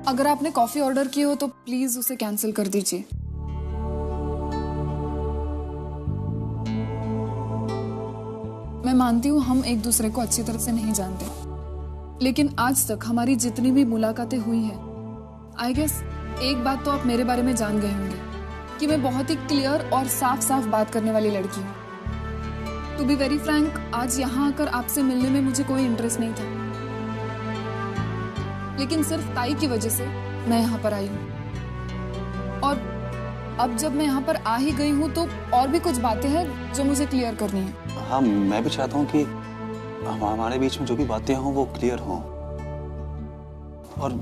अगर आपने coffee order की हो तो प्लीज उसे कैंसिल कर दीजिए। मैं मानती हूँ हम एक दूसरे को अच्छी तरह से नहीं जानते, लेकिन आज तक हमारी जितनी भी मुलाकातें हुई हैं, आई गेस एक बात तो आप मेरे बारे में जान गए होंगे कि मैं बहुत ही क्लियर और साफ साफ बात करने वाली लड़की हूँ। टू बी वेरी फ्रैंक, आज यहाँ आकर आपसे मिलने में मुझे कोई इंटरेस्ट नहीं था, लेकिन सिर्फ ताई की वजह से मैं यहाँ पर आई हूँ। और अब जब मैं यहाँ पर आ ही गई हूँ तो और भी कुछ बातें हैं जो मुझे क्लियर करनी है। हाँ, मैं भी चाहता हूँ कि हमारे बीच में जो भी बातें हों वो क्लियर हों। और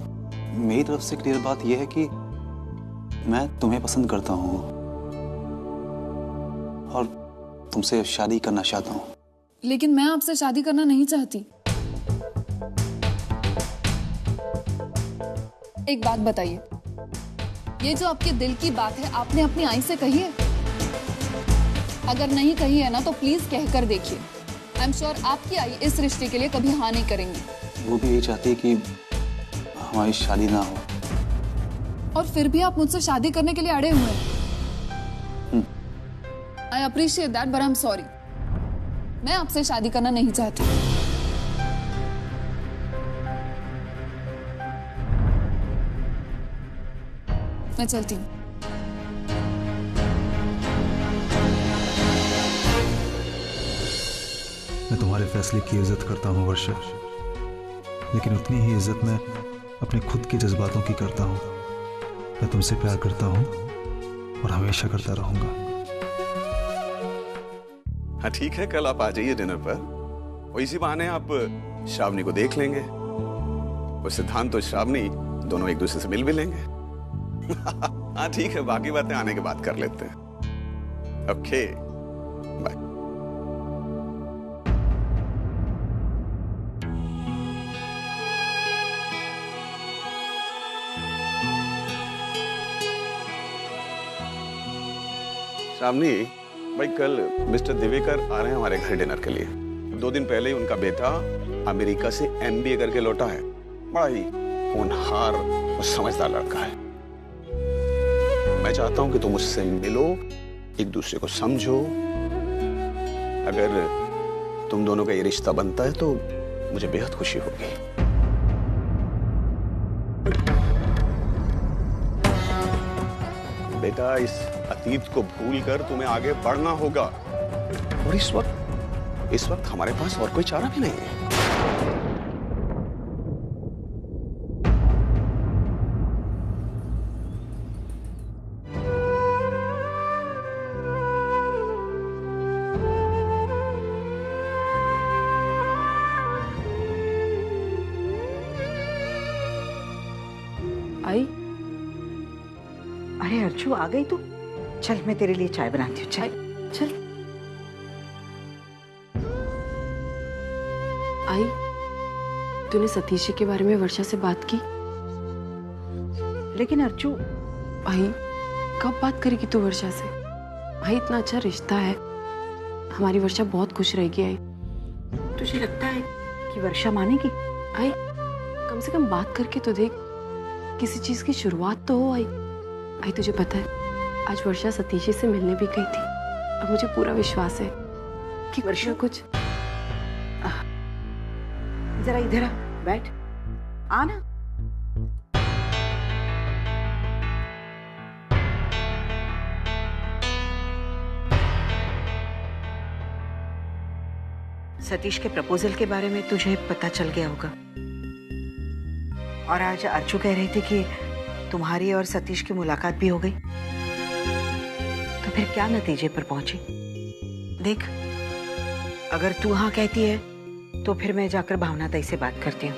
मेरी तरफ से क्लियर बात यह है कि मैं तुम्हें पसंद करता हूँ और तुमसे शादी करना चाहता हूँ। लेकिन मैं आपसे शादी करना नहीं चाहती। एक बात बताइए, ये जो आपके दिल की बात है आपने अपनी आई से कही है? अगर नहीं कही है ना तो प्लीज कहकर देखिए। आई एम श्योर आपकी आई इस रिश्ते के लिए कभी हाँ नहीं करेंगी। वो भी यही चाहती है कि हमारी शादी ना हो। और फिर भी आप मुझसे शादी करने के लिए अड़े हुए हैं। I appreciate that but I am sorry, मैं आपसे शादी करना नहीं चाहती। मैं चलती हूँ। मैं तुम्हारे फैसले की इज्जत करता हूँ वर्षा, लेकिन उतनी ही इज्जत मैं अपने खुद के जज्बातों की करता हूँ। मैं तुमसे प्यार करता हूँ और हमेशा करता रहूंगा। हाँ ठीक है, कल आप आ जाइए डिनर पर, और इसी बहाने आप श्रावणी को देख लेंगे और सिद्धांत और श्रावणी दोनों एक दूसरे से मिल भी लेंगे। हाँ ठीक है, बाकी बातें आने के बाद कर लेते हैं। Okay bye. श्रावणी भाई, कल मिस्टर दिवेकर आ रहे हैं हमारे घर डिनर के लिए। 2 दिन पहले ही उनका बेटा अमेरिका से MBA करके लौटा है। बड़ा ही होनहार और समझदार लड़का है। मैं चाहता हूं कि तुम उससे मिलो, एक दूसरे को समझो। अगर तुम दोनों का ये रिश्ता बनता है तो मुझे बेहद खुशी होगी। बेटा, इस अतीत को भूलकर तुम्हें आगे बढ़ना होगा, और इस वक्त हमारे पास और कोई चारा भी नहीं है। आई, अरे अर्चू आ गई तू? चल मैं तेरे लिए चाय बनाती हूँ। चल चल। आई, तूने सतीश जी के बारे में वर्षा से बात की? लेकिन अर्चू, आई कब बात करेगी तू वर्षा से? भाई इतना अच्छा रिश्ता है, हमारी वर्षा बहुत खुश रहेगी। आई, तुझे लगता है कि वर्षा मानेगी? आई कम से कम बात करके तो देख, किसी चीज की शुरुआत तो हो। आई तुझे पता है, आज वर्षा सतीश जी से मिलने भी गई थी और मुझे पूरा विश्वास है कि वर्षा कुछ। जरा इधर आ, बैठ, आना। सतीश के प्रपोजल के बारे में तुझे पता चल गया होगा, और आज अर्चू कह रही थी कि तुम्हारी और सतीश की मुलाकात भी हो गई। तो फिर क्या नतीजे पर पहुंची? देख, अगर तू हाँ कहती है तो फिर मैं जाकर भावना ताई से बात करती हूँ।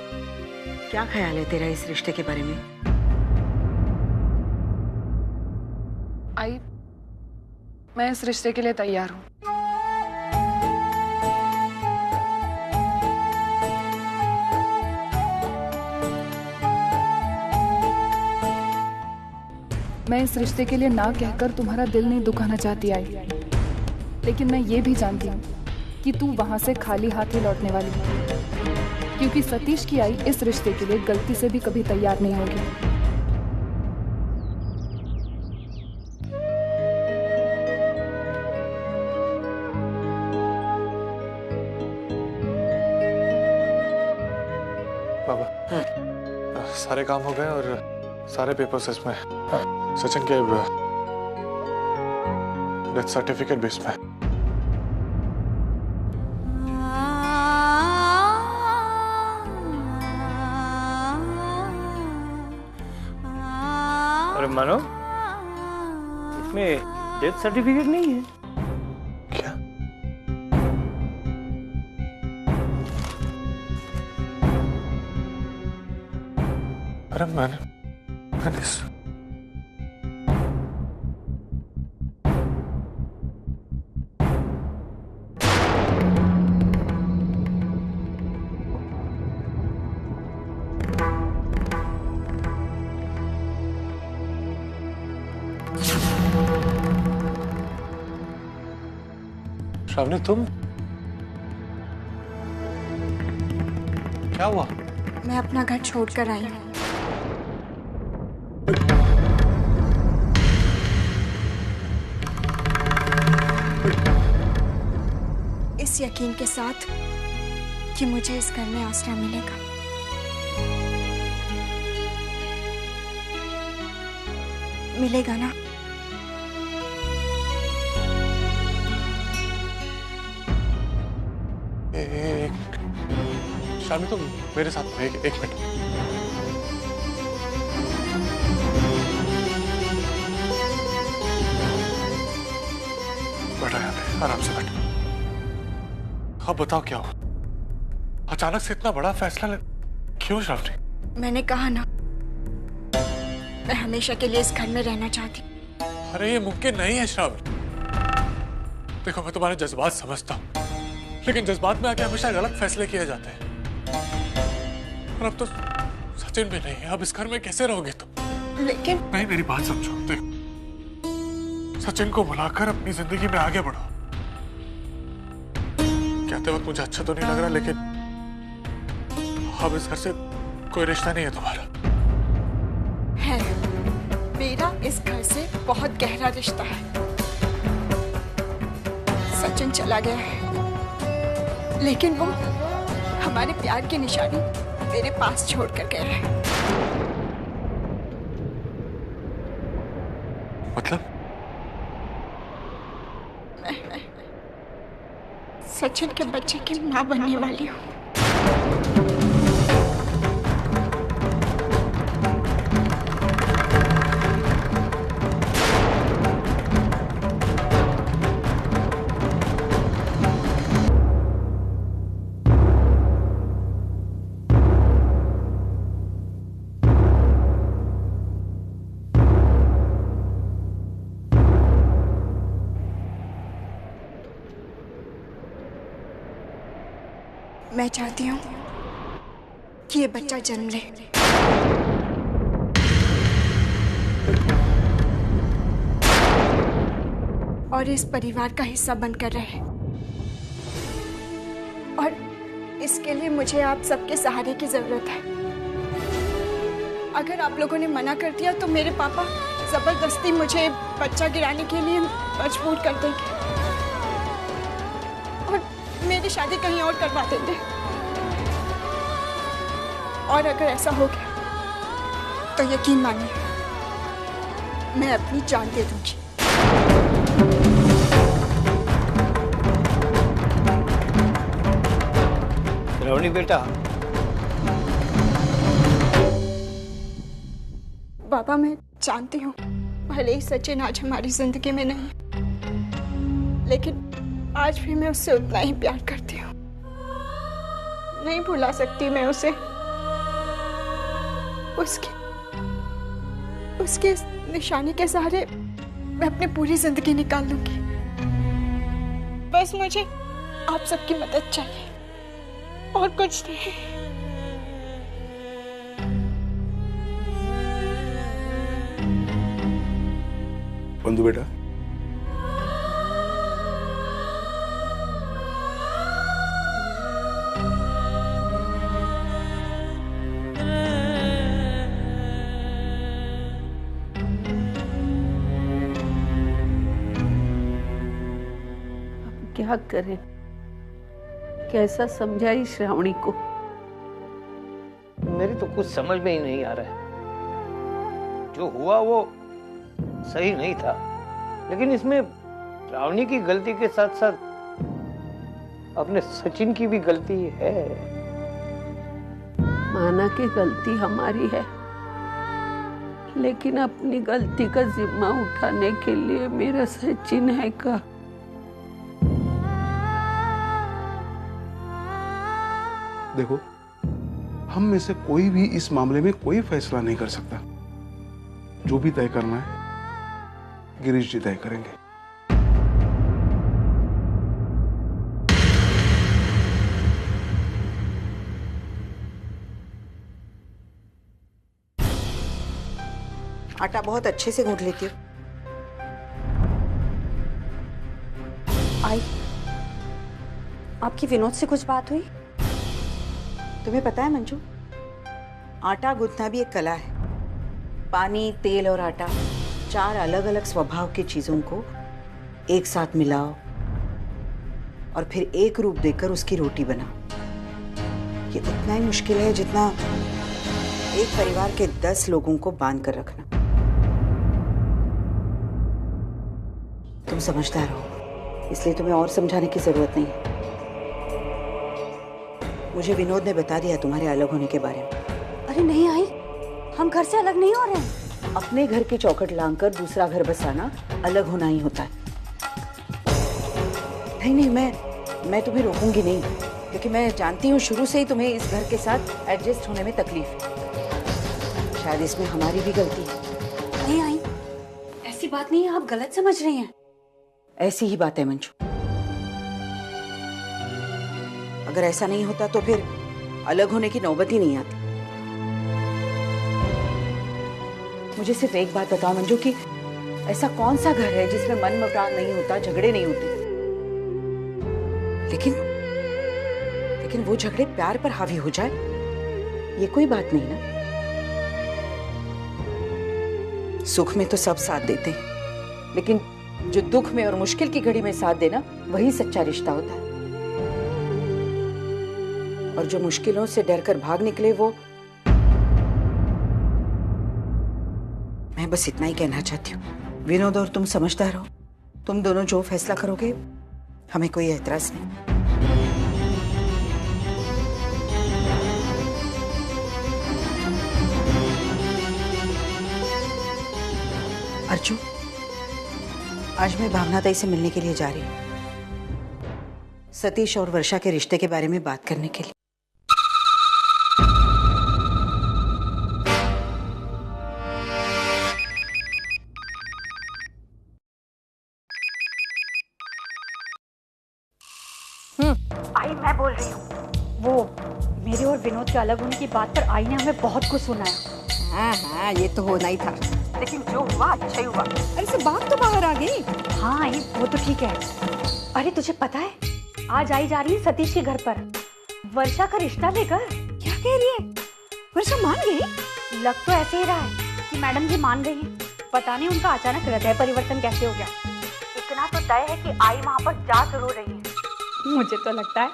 क्या ख्याल है तेरा इस रिश्ते के बारे में? आई, मैं इस रिश्ते के लिए तैयार हूँ। मैं इस रिश्ते के लिए ना कहकर तुम्हारा दिल नहीं दुखाना चाहती आई, लेकिन मैं ये भी जानती हूँ कि तू वहां से खाली हाथ ही लौटने वाली है, क्योंकि सतीश की आई इस रिश्ते के लिए गलती से भी कभी तैयार नहीं होगी। बाबा सारे काम हो गए और सारे पेपर्स इसमें सचिन के डेथ सर्टिफिकेट भी इसमें। अरे मानो इसमें डेथ सर्टिफिकेट नहीं है। क्या? अरे मैंने श्रावणी तुम क्या हुआ? मैं अपना घर छोड़कर आई हूँ। इस यकीन के साथ कि मुझे इस घर में आसरा मिलेगा। मिलेगा ना? शामी तुम मेरे साथ एक मिनट। बैठो यहाँ पे, आराम से बैठो। अब बताओ क्या हुआ? अचानक से इतना बड़ा फैसला क्यों श्रावणी? मैंने कहा ना, मैं हमेशा के लिए इस घर में रहना चाहती। अरे ये मुमकिन नहीं है श्रावणी। देखो मैं तुम्हारे जज्बात समझता हूँ, लेकिन जज्बात में आके हमेशा गलत फैसले किए जाते हैं। और अब तो सचिन भी नहीं है, अब इस घर में कैसे रहोगे तुम? लेकिन नहीं, मेरी बात समझो। देखो सचिन को बुलाकर अपनी जिंदगी में आगे बढ़ो। कहते वक्त मुझे अच्छा तो नहीं लग रहा, लेकिन अब इस घर से कोई रिश्ता नहीं है तुम्हारा। है, मेरा इस घर से बहुत गहरा रिश्ता है। सचिन चला गया है, लेकिन वो हमारे प्यार की निशानी मेरे पास छोड़कर गया है। मतलब? मैं सचिन के बच्चे की माँ बनने वाली हूँ। मैं चाहती हूँ कि ये बच्चा जन्म ले और इस परिवार का हिस्सा बनकर रहे। और इसके लिए मुझे आप सबके सहारे की जरूरत है। अगर आप लोगों ने मना कर दिया तो मेरे पापा जबरदस्ती मुझे बच्चा गिराने के लिए मजबूर कर देंगे और मेरी शादी कहीं और करवा देंगे। और अगर ऐसा हो गया तो यकीन मानिए मैं अपनी जान दे दूंगी। श्रावणी बेटा। बाबा मैं जानती हूँ भले ही सचिन आज हमारी जिंदगी में नहीं, लेकिन आज भी मैं उससे उतना ही प्यार करती हूँ। नहीं भुला सकती मैं उसे। उसके इस निशानी के सहारे मैं अपनी पूरी जिंदगी निकाल लूंगी। बस मुझे आप सबकी मदद चाहिए और कुछ नहीं। बंधु बेटा, क्या करें, कैसा समझाई श्रावणी को। मेरी तो कुछ समझ में ही नहीं आ रहा है। जो हुआ वो सही नहीं था, लेकिन इसमें श्रावणी की गलती के साथ साथ अपने सचिन की भी गलती है। माना कि गलती हमारी है, लेकिन अपनी गलती का जिम्मा उठाने के लिए मेरा सचिन है का। देखो, हम में से कोई भी इस मामले में कोई फैसला नहीं कर सकता। जो भी तय करना है गिरीश जी तय करेंगे। आटा बहुत अच्छे से गूंथ लेती हूँ। आई, आपकी विनोद से कुछ बात हुई? तुम्हें पता है मंजू, आटा गूंथना भी एक कला है। पानी, तेल और आटा, 4 अलग अलग स्वभाव की चीजों को एक साथ मिलाओ और फिर एक रूप देकर उसकी रोटी बनाओ। ये उतना ही मुश्किल है जितना एक परिवार के 10 लोगों को बांध कर रखना। तुम समझदार हो, इसलिए तुम्हें और समझाने की जरूरत नहीं है। मुझे विनोद ने बता दिया तुम्हारे अलग होने के बारे में। अरे नहीं आई, हम घर से अलग नहीं हो रहे हैं। अपने घर की चौखट लांघकर दूसरा घर बसाना अलग होना ही होता है। नहीं, मैं तुम्हें रोकूंगी नहीं, क्योंकि मैं जानती हूँ शुरू से ही तुम्हें इस घर के साथ एडजस्ट होने में तकलीफ है। शायद इसमें हमारी भी गलती है। नहीं आई, ऐसी बात नहीं है, आप गलत समझ रही हैं। ऐसी ही बात है मंजू। अगर ऐसा नहीं होता तो फिर अलग होने की नौबत ही नहीं आती। मुझे सिर्फ एक बात बताओ मंजू कि ऐसा कौन सा घर है जिसमें मन मुटाव नहीं होता, झगड़े नहीं होते, लेकिन वो झगड़े प्यार पर हावी हो जाए, ये कोई बात नहीं ना। सुख में तो सब साथ देते हैं, लेकिन जो दुख में और मुश्किल की घड़ी में साथ देना, वही सच्चा रिश्ता होता है। और जो मुश्किलों से डरकर भाग निकले, वो मैं बस इतना ही कहना चाहती हूँ। विनोद और तुम समझदार हो, तुम दोनों जो फैसला करोगे हमें कोई एतराज नहीं। अर्जु, आज मैं भावना ताई से मिलने के लिए जा रही हूँ, सतीश और वर्षा के रिश्ते के बारे में बात करने के लिए। आई, मैं बोल रही हूँ। वो मेरे और विनोद के अलग होने की बात पर आई ने हमें बहुत कुछ सुनाया। हाँ, ये तो होना ही था, लेकिन जो हुआ अच्छा ही हुआ। अरे से बात तो बाहर आ गई। हाँ आई, वो तो ठीक है। अरे तुझे पता है, आज आई जा रही है सतीश के घर पर वर्षा का रिश्ता लेकर। क्या कह रही है? वर्षा मान गई? लग तो ऐसे ही रहा है कि मैडम जी मान गई हैं। पता नहीं उनका अचानक हृदय परिवर्तन कैसे हो गया। इतना तो तय है कि आई वहाँ पर जा जरूर रही है। मुझे तो लगता है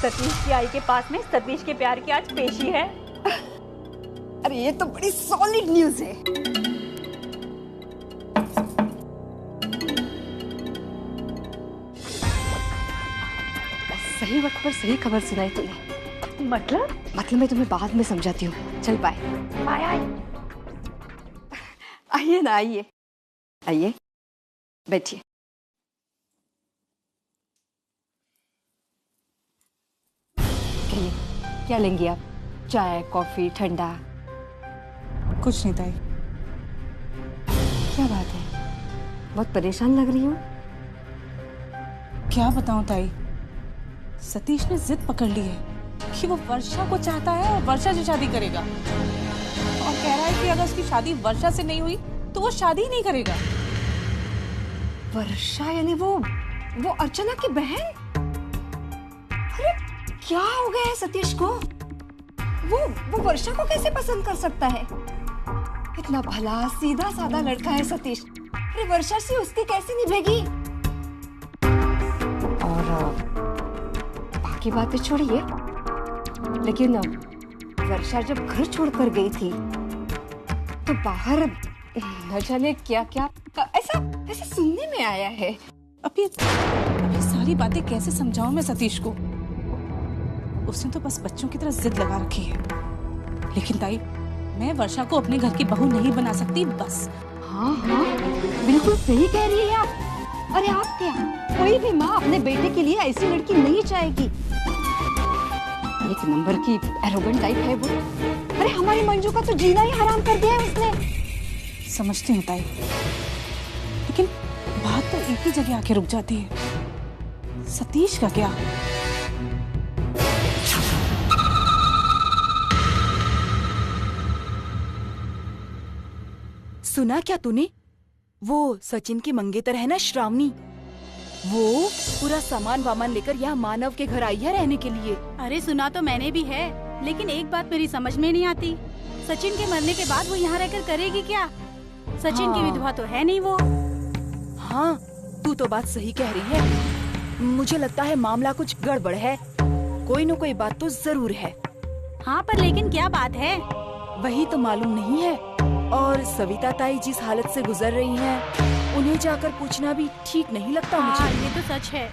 सतीश की आई के पास में सतीश के प्यार की आज पेशी है। अरे ये तो बड़ी सॉलिड न्यूज़ है। सही वक्त पर सही खबर सुनाई तूने। मतलब मैं तुम्हें बाद में समझाती हूँ। चल बाय। बाय। आइए ना, आइए आइए, बैठिए। कहिए, क्या लेंगी आप? चाय, कॉफी, ठंडा? कुछ नहीं ताई। क्या बात है, बहुत परेशान लग रही हूँ। क्या बताऊं ताई, सतीश ने जिद पकड़ ली है कि वो वर्षा को चाहता है और वर्षा से शादी करेगा, और कह रहा है कि अगर उसकी शादी वर्षा से नहीं हुई तो वो शादी ही नहीं करेगा। वर्षा यानी वो अर्चना की बहन। अरे क्या हो गया है सतीश को? वो वर्षा को कैसे पसंद कर सकता है? इतना भला सीधा साधा लड़का है सतीश। अरे वर्षा से उसकी कैसे निभेगी? और बाकी बातें छोड़िए, लेकिन वर्षा जब घर छोड़कर गई थी तो बाहर न जाने क्या क्या ऐसा ऐसा सुनने में आया है। अब ये सारी बातें कैसे समझाऊं मैं सतीश को? उसने तो बस बच्चों की तरह जिद लगा रखी है। लेकिन ताई, मैं वर्षा को अपने घर की बहू नहीं बना सकती बस। हाँ हाँ, बिल्कुल सही कह रही है आप। अरे आप क्या, कोई भी माँ अपने बेटे के लिए ऐसी लड़की नहीं चाहेगी। एक नंबर की एरोगेंट टाइप है वो। अरे हमारी मंजू का तो जीना ही हराम कर दिया है उसने। समझती हूँ ताई, लेकिन बात तो एक ही जगह आके रुक जाती है। सतीश का क्या? सुना क्या तूने? वो सचिन की मंगेतर है ना श्रावणी, वो पूरा सामान वामान लेकर यहाँ मानव के घर आई है रहने के लिए। अरे सुना तो मैंने भी है, लेकिन एक बात मेरी समझ में नहीं आती। सचिन के मरने के बाद वो यहाँ रहकर करेगी क्या? सचिन की विधवा तो है नहीं वो। हाँ, तू तो बात सही कह रही है। मुझे लगता है मामला कुछ गड़बड़ है। कोई न कोई बात तो जरूर है। हाँ, पर लेकिन क्या बात है वही तो मालूम नहीं है। और सविता ताई जिस हालत से गुजर रही हैं, उन्हें जाकर पूछना भी ठीक नहीं लगता मुझे। हाँ, ये तो सच है।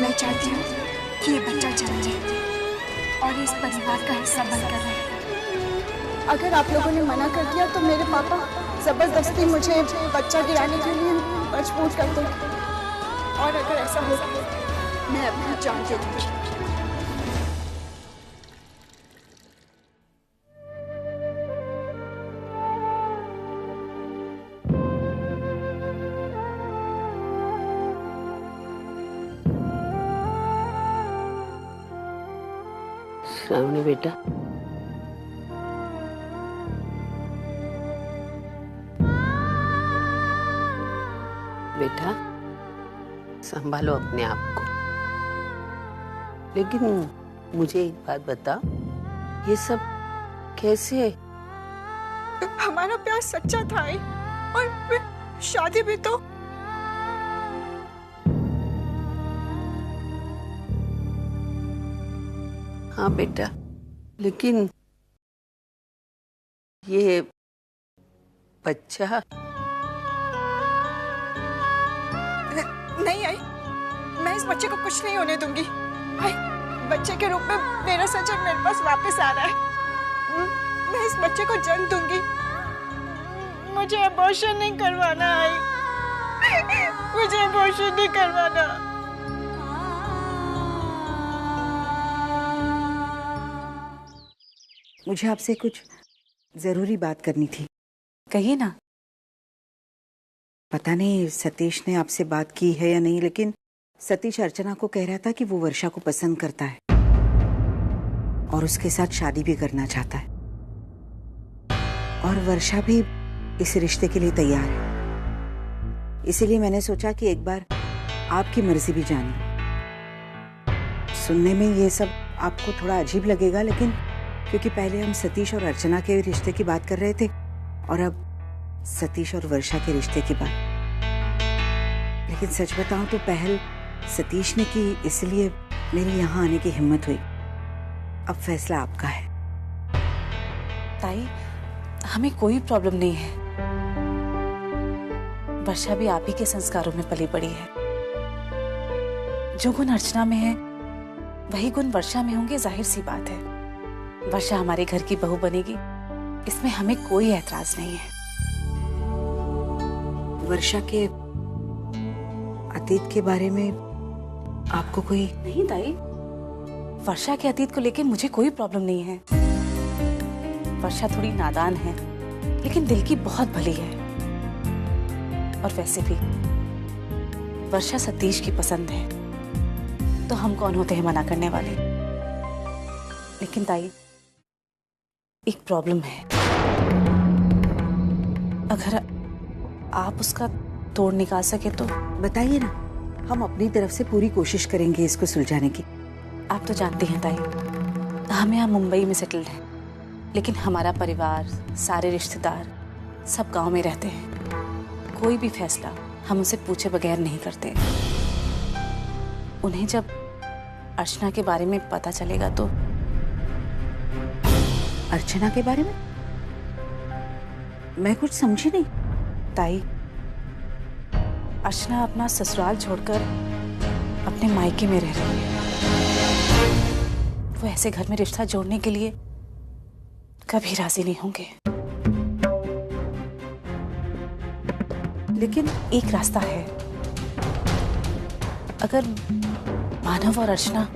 मैं चाहती हूँ कि ये बच्चा जन्म ले और इस परिवार का हिस्सा बनकर रहे। अगर आप लोगों ने मना कर दिया तो मेरे पापा जबरदस्ती मुझे बच्चा गिराने के लिए मजबूर कर देंगे, और अगर ऐसा होगा मैं अपनी जान दे दूंगी। श्रावणी बेटा, बेटा संभालो अपने आप को। लेकिन मुझे एक बात बता, ये सब कैसे? हमारा प्यार सच्चा था और शादी भी तो। हाँ बेटा, लेकिन ये बच्चा नहीं आई, मैं इस बच्चे को कुछ नहीं होने दूंगी। आई, बच्चे के रूप में मेरा सचिन मेरे पास वापस आ रहा है। मैं इस बच्चे को जन्म दूंगी। मुझे अबॉर्शन नहीं करवाना आई, मुझे अबॉर्शन नहीं करवाना। मुझे आपसे कुछ जरूरी बात करनी थी। कहिए ना। पता नहीं सतीश ने आपसे बात की है या नहीं, लेकिन सतीश अर्चना को कह रहा था कि वो वर्षा को पसंद करता है और उसके साथ शादी भी करना चाहता है, और वर्षा भी इस रिश्ते के लिए तैयार है। इसीलिए मैंने सोचा कि एक बार आपकी मर्जी भी जानी। सुनने में ये सब आपको थोड़ा अजीब लगेगा, लेकिन क्योंकि पहले हम सतीश और अर्चना के रिश्ते की बात कर रहे थे और अब सतीश और वर्षा के रिश्ते की बात। लेकिन सच बताऊं तो पहल सतीश ने की, इसलिए मेरी यहाँ आने की हिम्मत हुई। अब फैसला आपका है। ताई, हमें कोई प्रॉब्लम नहीं है। वर्षा भी आप ही के संस्कारों में पली बड़ी है। जो गुण अर्चना में है वही गुण वर्षा में होंगे, जाहिर सी बात है। वर्षा हमारे घर की बहू बनेगी, इसमें हमें कोई ऐतराज नहीं है। वर्षा के अतीत के बारे में आपको कोई? नहीं ताई, वर्षा के अतीत को लेकर मुझे कोई प्रॉब्लम नहीं है। वर्षा थोड़ी नादान है, लेकिन दिल की बहुत भली है। और वैसे भी वर्षा सतीश की पसंद है, तो हम कौन होते हैं मना करने वाले। लेकिन ताई, एक प्रॉब्लम है। अगर आप उसका तोड़ निकाल सके तो बताइए ना, हम अपनी तरफ से पूरी कोशिश करेंगे इसको सुलझाने की। आप तो जानती हैं ताई, हम यहाँ मुंबई में सेटल्ड हैं, लेकिन हमारा परिवार, सारे रिश्तेदार सब गांव में रहते हैं। कोई भी फैसला हम उनसे पूछे बगैर नहीं करते। उन्हें जब अर्चना के बारे में पता चलेगा तो। अर्चना के बारे में? मैं कुछ समझी नहीं। ताई, अर्चना अपना ससुराल छोड़कर अपने मायके में रह रही है। वो ऐसे घर में रिश्ता जोड़ने के लिए कभी राजी नहीं होंगे। लेकिन एक रास्ता है। अगर मानव और अर्चना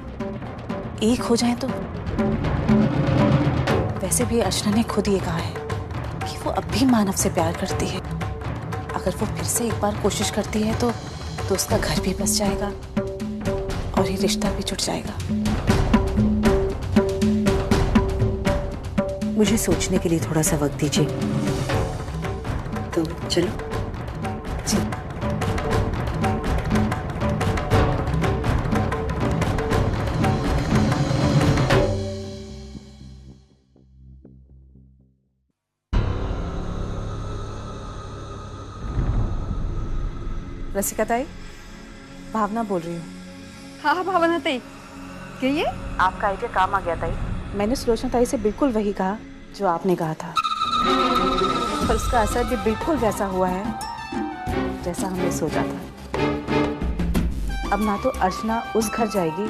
एक हो जाएं तो। वैसे भी अर्चना ने खुद ये कहा है कि वो अब भी मानव से प्यार करती है। अगर वो फिर से एक बार कोशिश करती है तो उसका घर भी बस जाएगा और ये रिश्ता भी जुड़ जाएगा। मुझे सोचने के लिए थोड़ा सा वक्त दीजिए। तो चलो। जी। रसिका ताई, भावना बोल रही हूँ। हाँ भावना ताई, कहिए। आपका आइडिया काम आ गया ताई। मैंने सुलोचना ताई से बिल्कुल वही कहा जो आपने कहा था, पर उसका असर भी बिल्कुल वैसा हुआ है जैसा हमने सोचा था। अब ना तो अर्चना उस घर जाएगी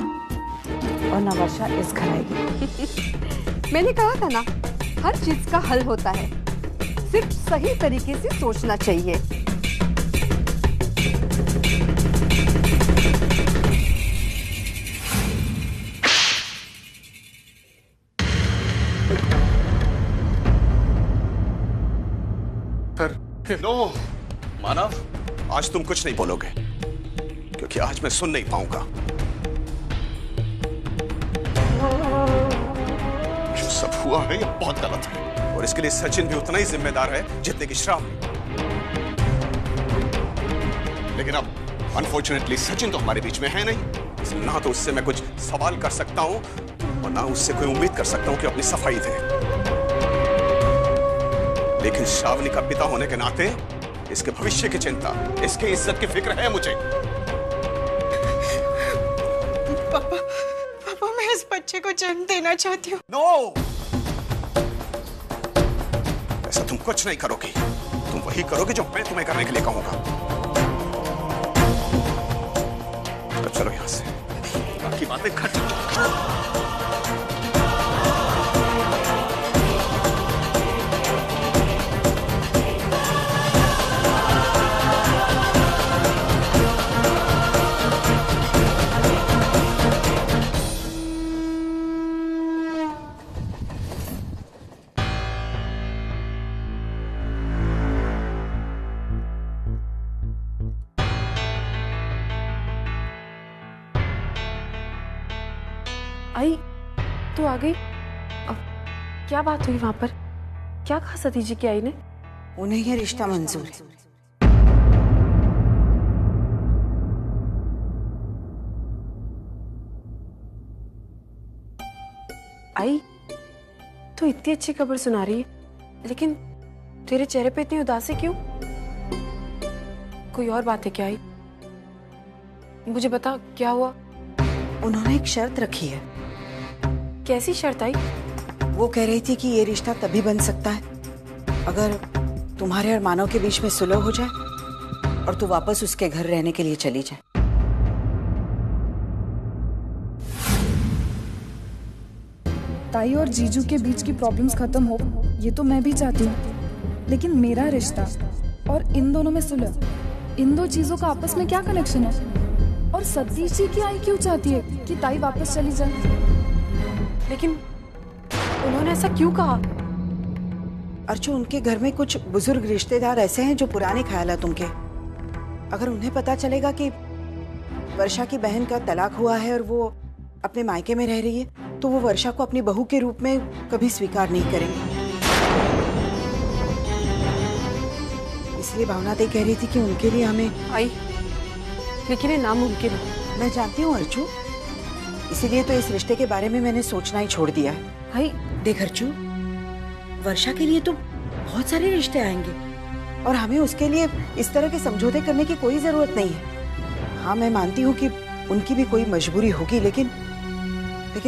और ना वर्षा इस घर आएगी। मैंने कहा था ना, हर चीज का हल होता है, सिर्फ सही तरीके से सोचना चाहिए। नो मानव, आज तुम कुछ नहीं बोलोगे क्योंकि आज मैं सुन नहीं पाऊंगा। जो सब हुआ है ये बहुत गलत है और इसके लिए सचिन भी उतना ही जिम्मेदार है जितने की श्रावणी। लेकिन अब अनफॉर्चुनेटली सचिन तो हमारे बीच में है नहीं, इसलिए ना तो उससे मैं कुछ सवाल कर सकता हूं और ना उससे कोई उम्मीद कर सकता हूं कि अपनी सफाई दे। लेकिन श्रावणी का पिता होने के नाते इसके भविष्य की चिंता, इसकी इज्जत की फिक्र है मुझे। पापा मैं इस बच्चे को जन्म देना चाहती हूँ। नो, ऐसा तुम कुछ नहीं करोगी। तुम वही करोगे जो मैं तुम्हें करने के लिए कहूंगा। तो चलो यहां से, बाकी बातें खत्म। आई तो आ गई। अब क्या बात हुई वहां पर? क्या कहा सतीश जी की आई ने? उन्हें यह रिश्ता मंजूर है। आई तो इतनी अच्छी खबर सुना रही है, लेकिन तेरे चेहरे पे इतनी उदासी क्यों? कोई और बात है क्या आई? मुझे बता, क्या हुआ? उन्होंने एक शर्त रखी है। कैसी शर्त आई? वो कह रही थी कि ये रिश्ता तभी बन सकता है अगर तुम्हारे और मानव के बीच में सुलह हो जाए और तू वापस उसके घर रहने के लिए चली जाए। ताई और जीजू के बीच की प्रॉब्लम्स खत्म हो, ये तो मैं भी चाहती हूँ, लेकिन मेरा रिश्ता और इन दोनों में सुलह, इन दो चीजों का आपस में क्या कनेक्शन है? और सतीश जी की आई क्यों चाहती है कि ताई वापस चली जाए? लेकिन उन्होंने ऐसा क्यों कहा? अर्चू, उनके घर में कुछ बुजुर्ग रिश्तेदार ऐसे हैं जो पुराने ख्यालात उनके। अगर उन्हें पता चलेगा कि वर्षा की बहन का तलाक हुआ है और वो अपने मायके में रह रही है, तो वो वर्षा को अपनी बहू के रूप में कभी स्वीकार नहीं करेंगे। इसलिए भावना दी कह रही थी कि उनके लिए हमें आई, लेकिन ये नामुमकिन है। मैं जानती हूँ अर्चू, इसीलिए तो इस रिश्ते के बारे में मैंने सोचना ही छोड़ दिया है। आई देख अर्चू, वर्षा के लिए तो बहुत सारे रिश्ते आएंगे और हमें उसके लिए इस तरह के समझौते करने की कोई जरूरत नहीं है। हाँ, मैं मानती हूँ कि उनकी भी कोई मजबूरी होगी, लेकिन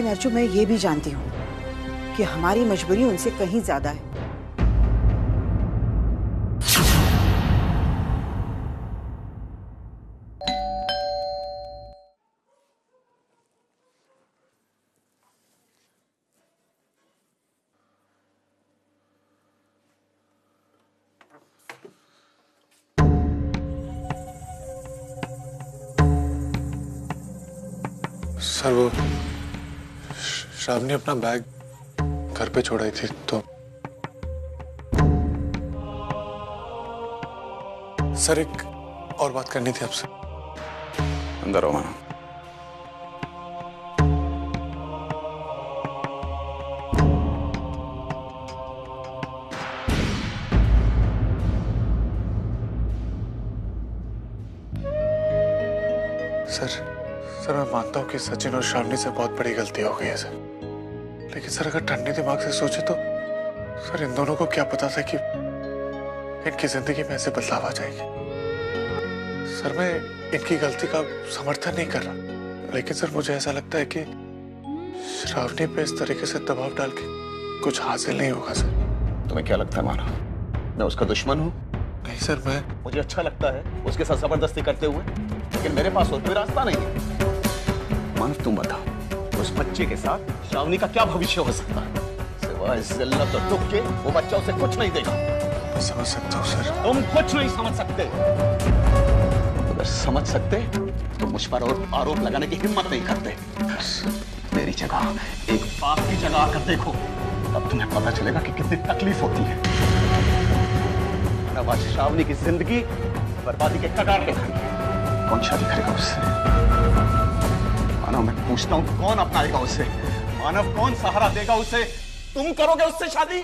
अर्चू, मैं ये भी जानती हूँ कि हमारी मजबूरी उनसे कहीं ज्यादा है। सर, वो श्रावणी अपना बैग घर पे छोड़ाई थी, तो सर एक और बात करनी थी आपसे। अंदर आओ मानो। सर मैं मानता हूँ कि सचिन और श्रावणी से बहुत बड़ी गलती हो गई है सर, लेकिन सर अगर ठंडे दिमाग से सोचे तो सर इन दोनों को क्या पता था कि इनकी जिंदगी में ऐसे बदलाव आ जाएगी। सर मैं इनकी गलती का समर्थन नहीं कर रहा, लेकिन सर मुझे ऐसा लगता है कि श्रावणी पे इस तरीके से दबाव डाल के कुछ हासिल नहीं होगा सर। तुम्हें क्या लगता है माना, मैं उसका दुश्मन हूँ? नहीं सर, मुझे अच्छा लगता है उसके साथ जबरदस्ती करते हुए, लेकिन मेरे पास और कोई रास्ता नहीं है। मानव, तुम बताओ, उस बच्चे के साथ श्रावणी का क्या भविष्य हो सकता है? सिवाय जिल्लत और दुख के वो बच्चा उसे कुछ नहीं देगा। मैं समझ सकता हूँ सर। तुम कुछ नहीं समझ सकते। अगर समझ सकते तो मुझ पर और आरोप लगाने की हिम्मत नहीं करते। मेरी जगह, एक बाप की जगह आकर देखो, तब तुम्हें पता चलेगा कि कितनी तकलीफ होती है। अब आज श्रावणी की जिंदगी बर्बादी के कगार पे खड़ी है। कौन शादी करेगा उससे? मानव, मैं पूछता हूँ, कौन अपनाएगा उसे? मानव, कौन सहारा देगा उसे? तुम करोगे उससे शादी?